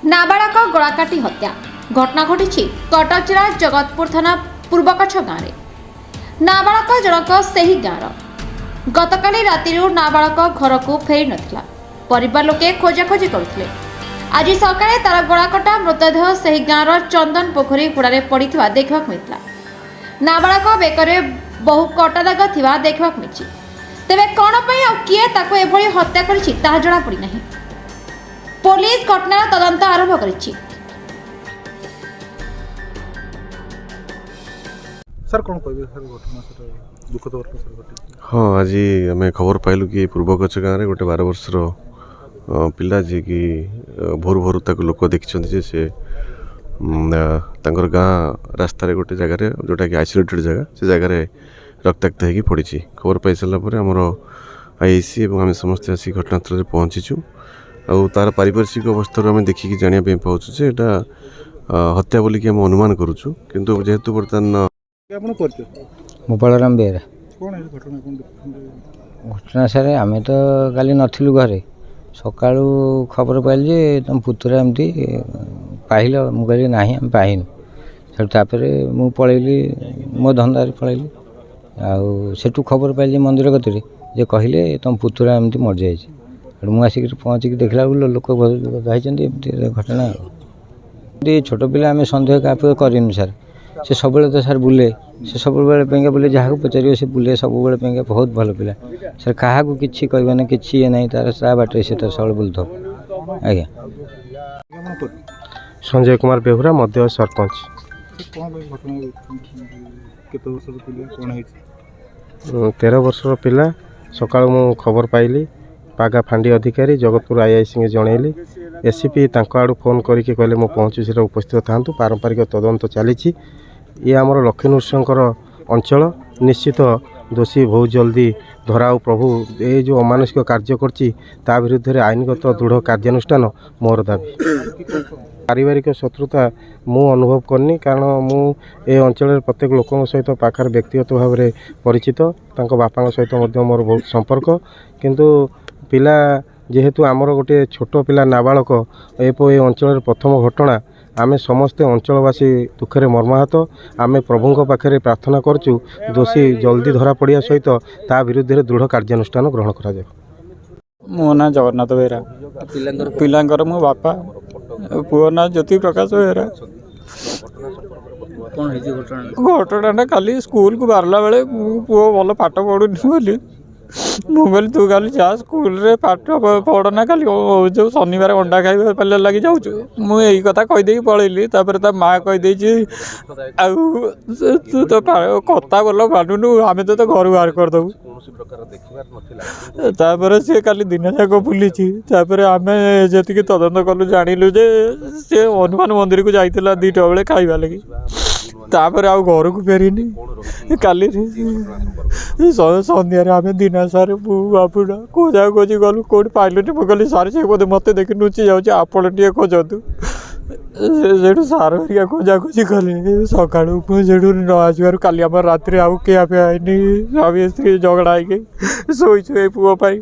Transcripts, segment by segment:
नाबालक गलाकाटी हत्या घटना घटी कटक जिला जगतपुर थाना पूर्वकच्छ गाँव में नाबालक जनक से ही गाँव गतकाली राति नाबालक घर को फेरी नथिला परिवार लोके खोजाखोजी करथिले। आज सकाळे तार गलाकटा मृतदेह से ही गाँव चंदन पोखरी हुड़ारे पड़िथिबा देखबाक मिलला। नाबालक बेकरे बहु कटा दाग थिबा देखबाक मिलछि। तेबे कोन पई आ किए ताको एभली हत्या करिछि ताहा जणा पड़ी नाही। पुलिस घटनार तदंत आरंभ करिछि। सर कौन कहबे सर घटना सर दुखद घटना सर घटी। हाँ आज आम खबर पाइलु कि पूर्वकच्छ गाँव में गोटे 12 वर्षर पिला जी की भोर भोर तक लोक देखी से गाँ रास्त गोटे जगार जोटा कि आइसोलेटेड जगह से जगार रक्ताक्त हो पड़ी। खबर पाई सारापर आमर आईआईसी और आम समस्ते आसिक घटनास्थल पहुँचीचु और तार पारिपार्श्विक अवस्था आम देखिकी जानापी पाचु जे एटा हत्या बोलिकी आम अनुमान करुचु किंतु जेहेतु बर्तमान मो बलराम बेहरा कौन है घटना कौन घटना सार आम तो काली नथिलु घरे सकाळु खबर पाइल जे तुम पुतुरा एमती पाइल मु कहली नाही हम पाइनु तापर मु पळैली मो धंदारे पळैली आउ सेठू खबर पाइल जे मंदिर गतिरे जे कहले तुम पुतुरा एमती मर जाइए मु आसिक पहुँचिक देखला लोक जाइछन्ती एमती घटना छोट पिला आम सन्देह का करिनु सर से सब तो सर बुले से सब पेंगा बुले जहाँ को पचार से बुले सब पेंगा बहुत भल पिला सर क्या किसी कहना कि ये ना तार ता बाटे से तार सब बुलथ आज्ञा संजय कुमार बेहुरा मध्य सरपंच। कौन घटना केते वर्ष पिला कौन है 13 वर्षर पिला सकाळ मु खबर पाइली पागा फांडी अधिकारी जगतपुर आईआईसी जनइली एसीपी तांको आड़ू फोन करके कहले मु पहुँची से उपस्थित था पारंपरिक तदंत चली ये आमर लक्ष्मी नृसिंहकर अंचल निश्चित दोषी बहुत जल्दी धराऊ प्रभु ये जो अमानुषिक कार्य करछि ता विरुद्ध आईनगत दृढ़ कार्यानुष्ठान मोर दाबी। पारिवारिक शत्रुता मु अनुभव करनी कारण मु ए अंचल प्रत्येक लोक सहित पाखर व्यक्तिगत भाव में परिचित तांको बापा सहित मोर बहुत संपर्क किंतु पिला जेहेतु आमर गोटे छोट पिला नाबालक ए अंचल प्रथम घटना आमे समस्ते अंचलवासी दुखे मर्माहत आमे प्रभु पाखे प्रार्थना करचु दोषी जल्दी धरा पड़िया सहित ता विरुद्ध दृढ़ कार्यानुष्ठान ग्रहण करा जाए। मो ना जगन्नाथ बेहरा पिलांकर मो बापा पुओ ना ज्योति प्रकाश बेहरा घटना खाली स्कूल को बाहरला बेले पुओ भल पाठ पढ़ुनी बोली मु कहली तू खाली जा स्कूल रे पाठ पढ़ना खाली जो शनिवार अंडा खाଇବା पाले लगी जाऊँ मु यही कथा कहीदे पलैली ता माँ कहीदे तू तो कथा बोल मानुनु आम तो घर बाहर करदेबू तापर सी खाली दिन जाक बुली आम जी तदंत कलु जानिलु जे सी हनुमान मंदिर को जाइला 2टा बेले खाइबा लगी तापर आउ घर को फेरिनी काली सन्ध्या आम दिन सारे बापुड़ा खोजा खोजी गलु कौट पाइलुनि मुझे कहली सार से बोधे मत देखी लुचि जाऊँगी आपण टे खोजतु से सार हरिया खोजा खोजी कले सका न आसबार काली आम रात आउ क्या पियानी स्वामी स्त्री झगड़ा हो शोचे पुओपाई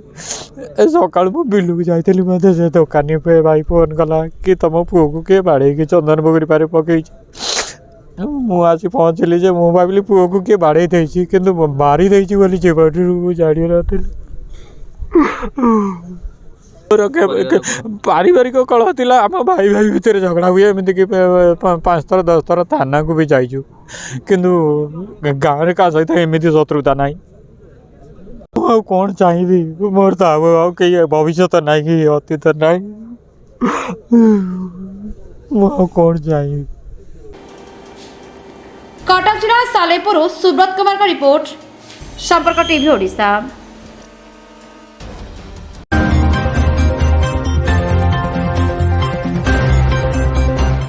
सका बिलू जाइली मत से दोकानी पे भाई फोन कला कि तुम पुओ को किए बाड़े चंदन पोखरी पारे पकई मु आसी पहुँचली जे मु भाविली पुओ को किए बाड़े कि मारी देती बोली जानी नी पारिवारिक कलह थिला आम भाई भाई भितर झगड़ा हुए एमती कि 5 थर 10 थर थाना को भी जाइछु किंतु गाँव में का सहित एमती शत्रुता नाई कौन चाहिए मोर तो कई भविष्य नाई कि अतीत नाई कौन चाहिए। कटक जिला सालेपुर सुब्रत कुमार का रिपोर्ट संपर्क टीवी ओडिशा।